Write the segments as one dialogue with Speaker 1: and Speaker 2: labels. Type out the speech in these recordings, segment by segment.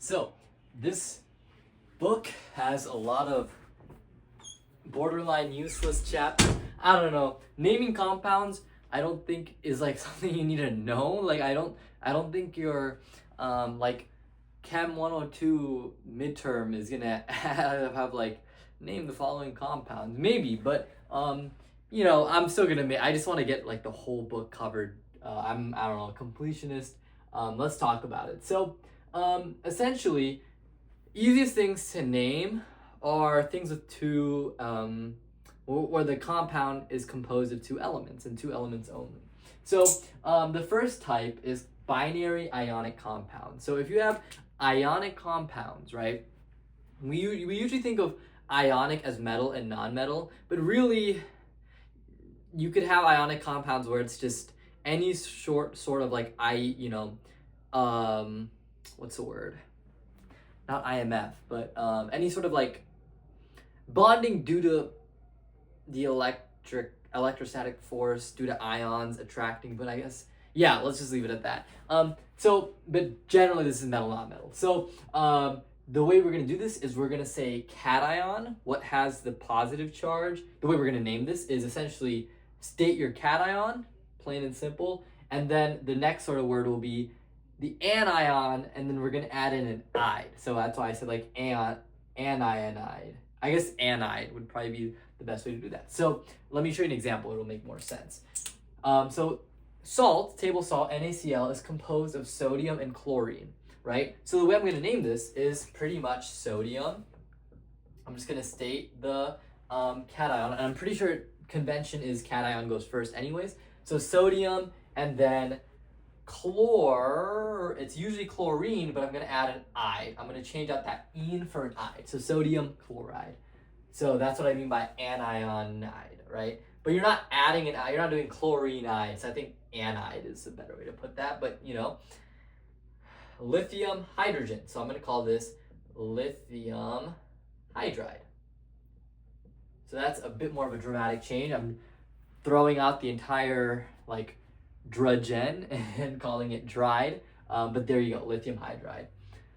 Speaker 1: So, this book has a lot of borderline useless chapters. I don't know. Naming compounds, I don't think is like something you need to know. Like I don't think your like Chem 102 midterm is gonna have like name the following compounds. Maybe, but I'm still gonna I just want to get like the whole book covered. I don't know, completionist. Let's talk about it. So, essentially, easiest things to name are things with two, where the compound is composed of two elements and two elements only. So the first type is binary ionic compounds. So if you have ionic compounds, right, we usually think of ionic as metal and non-metal, but really you could have ionic compounds where it's just any sort of like what's the word? Not IMF, but any sort of like bonding due to the electrostatic force due to ions attracting. But I guess, yeah, let's just leave it at that. But generally this is metal, not metal. So the way we're gonna do this is we're gonna say cation, what has the positive charge. The way we're gonna name this is essentially state your cation, plain and simple, and then the next sort of word will be the anion, and then we're gonna add in an ide. So that's why I said like aniide. I guess anide would probably be the best way to do that. So let me show you an example. It'll make more sense. So salt, table salt, NaCl, is composed of sodium and chlorine, right? So the way I'm gonna name this is pretty much sodium. I'm just gonna state the cation, and I'm pretty sure convention is cation goes first anyways. So sodium, and then it's usually chlorine, but I'm going to add an ide. I'm going to change out that ene for an ide. So sodium chloride. So that's what I mean by anionide, right? But you're not adding an ide. You're not doing chlorine ide. So I think anide is a better way to put that. But, lithium hydrogen. So I'm going to call this lithium hydride. So that's a bit more of a dramatic change. I'm throwing out the entire, drudgen and calling it dried, but there you go, lithium hydride.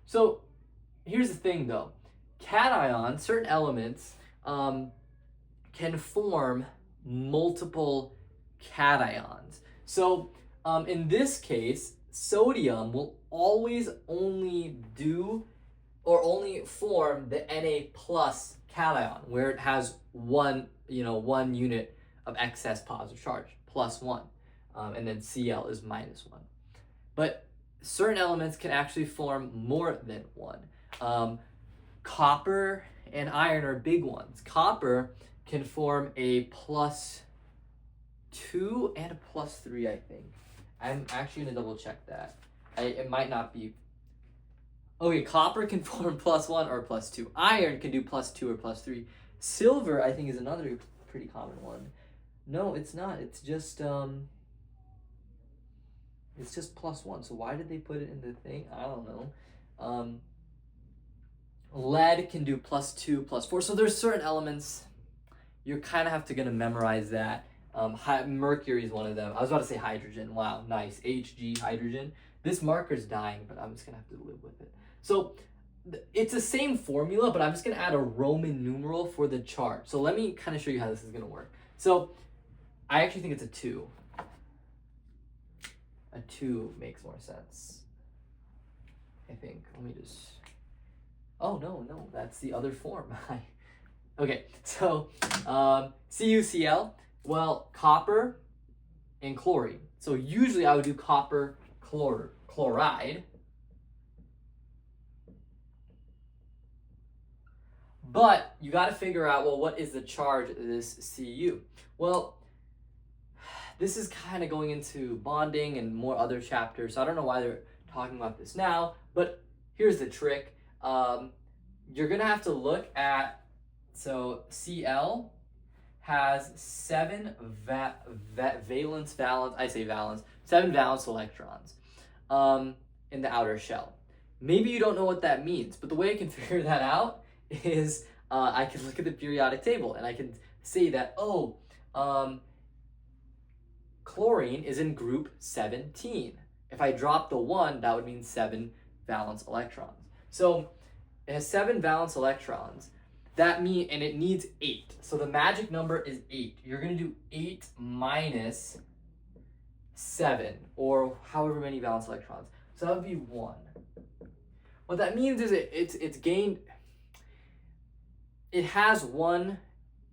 Speaker 1: So here's the thing though, cations, certain elements can form multiple cations. So in this case, sodium will always only form the Na plus cation, where it has one unit of excess positive charge, +1. And then Cl is -1. But certain elements can actually form more than one. Copper and iron are big ones. Copper can form a +2 and a +3, I think. I'm actually going to double check that. It might not be. Okay, copper can form +1 or +2. Iron can do +2 or +3. Silver, I think, is another pretty common one. No, it's not. It's just +1. So why did they put it in the thing? I don't know. Lead can do +2, +4. So there's certain elements you're kind of have to memorize that. Mercury is one of them. I was about to say hydrogen. Wow, nice. Hg, hydrogen. This marker's dying, but I'm just gonna have to live with it. So it's the same formula, but I'm just gonna add a Roman numeral for the charge. So let me kind of show you how this is gonna work. So I actually think it's a 2. A 2 makes more sense, I think. Let me just... Oh, no, that's the other form. Okay, so CuCl, well, copper and chlorine. So usually I would do copper chloride. But you got to figure out, well, what is the charge of this Cu? Well, this is kind of going into bonding and more other chapters, so I don't know why they're talking about this now, but here's the trick. You're going to have to look at, so Cl has 7 valence, 7 valence electrons in the outer shell. Maybe you don't know what that means, but the way I can figure that out is I can look at the periodic table and I can say that, chlorine is in group 17. If I drop the 1, that would mean 7 valence electrons. So it has 7 valence electrons. And it needs 8. So the magic number is 8. You're going to do 8 minus 7, or however many valence electrons. So that would be 1. What that means is it's gained, it has 1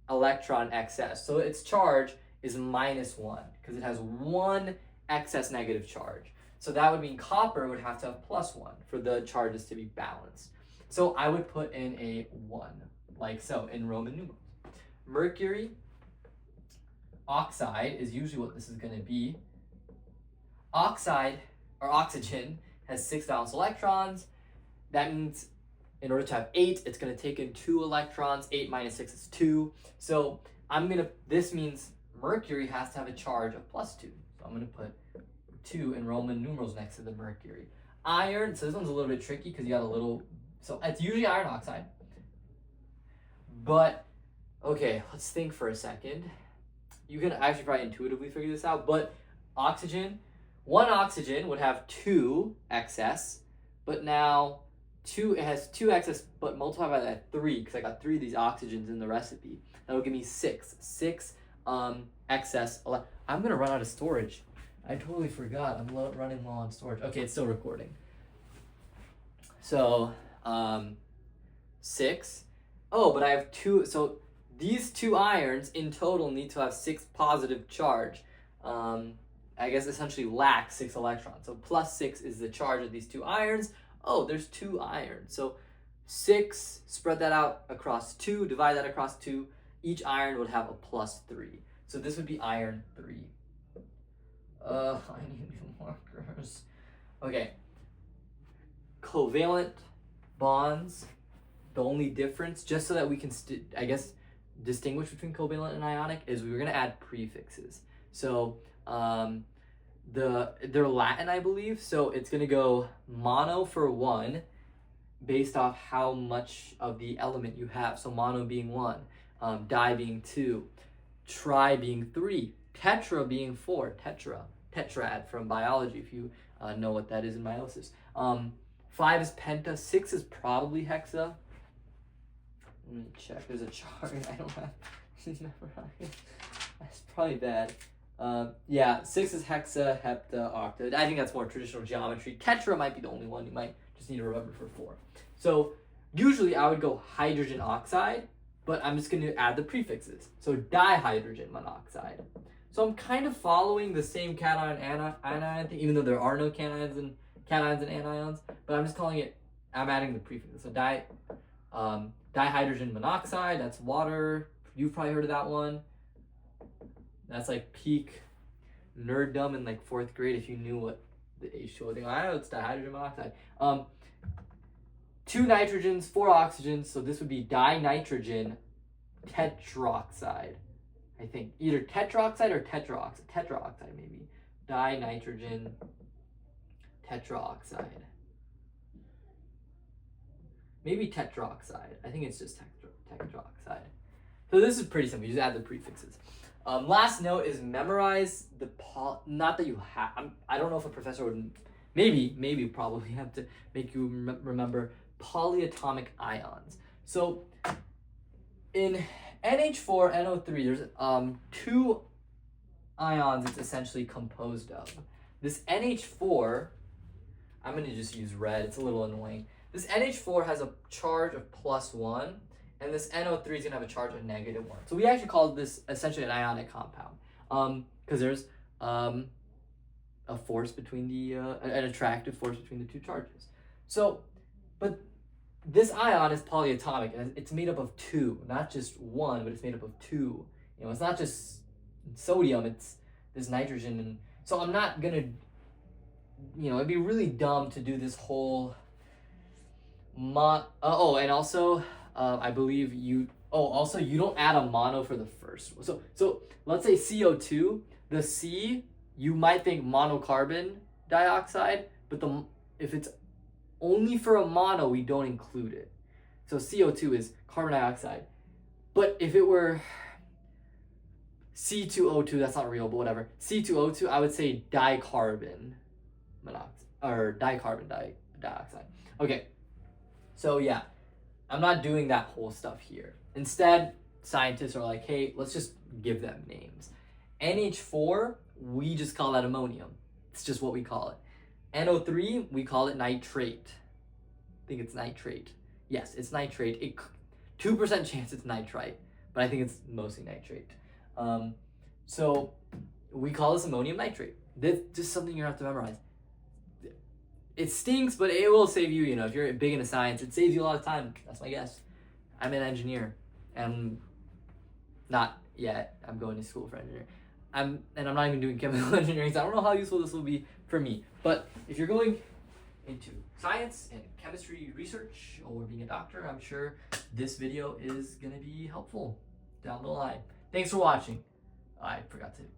Speaker 1: electron excess. So its charge is minus 1 because it has 1 excess negative charge. So that would mean copper would have to have plus 1 for the charges to be balanced. So I would put in a 1, like so, in Roman numerals. Mercury oxide is usually what this is going to be. Oxide, or oxygen, has 6 valence electrons. That means in order to have 8, it's going to take in 2 electrons. 8 minus 6 is 2. So this means mercury has to have a charge of plus 2. So I'm going to put 2 in Roman numerals next to the mercury. Iron, so this one's a little bit tricky because you got a little, so it's usually iron oxide. But, okay, let's think for a second. You can actually probably intuitively figure this out, but oxygen, 1 oxygen would have 2 excess, but now it has 2 excess, but multiply by that 3, because I got 3 of these oxygens in the recipe. That will give me 6 excess. I'm gonna run out of storage. I totally forgot. I'm running low on storage. Okay, it's still recording. So 6. Oh, but I have 2. So these 2 irons in total need to have 6 positive charge. I guess essentially lack 6 electrons. So plus 6 is the charge of these 2 irons. Oh, there's 2 irons. So 6, spread that out across 2, divide that across 2. Each iron would have a plus 3. So this would be iron 3. I need new markers. Okay. Covalent bonds. The only difference, just so that we can, distinguish between covalent and ionic, is we were going to add prefixes. So they're Latin, I believe. So it's going to go mono for 1 based off how much of the element you have. So mono being 1, di being 2, tri being 3, tetra being 4, tetrad from biology, if you know what that is in meiosis. 5 is penta, 6 is probably hexa. Let me check, there's a chart, I don't have, that's probably bad. 6 is hexa, hepta, octa. I think that's more traditional geometry. Tetra might be the only one you might just need to remember for 4. So usually I would go hydrogen oxide, but I'm just going to add the prefixes. So dihydrogen monoxide. So I'm kind of following the same cation anion thing, even though there are no cations and anions, but I'm just calling it, I'm adding the prefixes. So dihydrogen monoxide, that's water. You've probably heard of that one. That's like peak nerddom in like 4th grade if you knew what the H2O thing was. I know it's dihydrogen monoxide. 2 nitrogens, 4 oxygens, so this would be dinitrogen tetroxide. I think either tetroxide or tetroxide maybe. Dinitrogen tetroxide. Maybe tetroxide. I think it's just tetroxide. So this is pretty simple. You just add the prefixes. Last note is memorize the not that you have. I don't know if a professor would maybe probably have to make you remember polyatomic ions. So in NH4NO3, there's 2 ions it's essentially composed of. This NH4, I'm going to just use red. It's a little annoying. This NH4 has a charge of +1, and this NO3 is going to have a charge of -1. So we actually call this essentially an ionic compound, because there's a force between an attractive force between the 2 charges. So, but this ion is polyatomic, and it's made up of 2, not just 1, but it's made up of 2. It's not just sodium, it's this nitrogen, and so I'm not gonna, it'd be really dumb to do this whole and also, I believe you don't add a mono for the first one. So let's say CO2, the C, you might think monocarbon dioxide, but if it's only for a mono, we don't include it. So CO2 is carbon dioxide. But if it were C2O2, that's not real, but whatever. C2O2, I would say dicarbon monoxide, or dicarbon dioxide. Okay. So yeah, I'm not doing that whole stuff here. Instead, scientists are like, hey, let's just give them names. NH4, we just call that ammonium. It's just what we call it. NO3, we call it nitrate. I think it's nitrate. Yes, it's nitrate. 2% chance it's nitrite, but I think it's mostly nitrate. So we call this ammonium nitrate. This is just something you have to memorize. It stinks, but it will save you, if you're big into science, it saves you a lot of time. That's my guess. I'm an engineer, and not yet. I'm going to school for engineering. I'm not even doing chemical engineering, so I don't know how useful this will be for me. But if you're going into science and chemistry research or being a doctor, I'm sure this video is going to be helpful down the line. Thanks for watching. I forgot to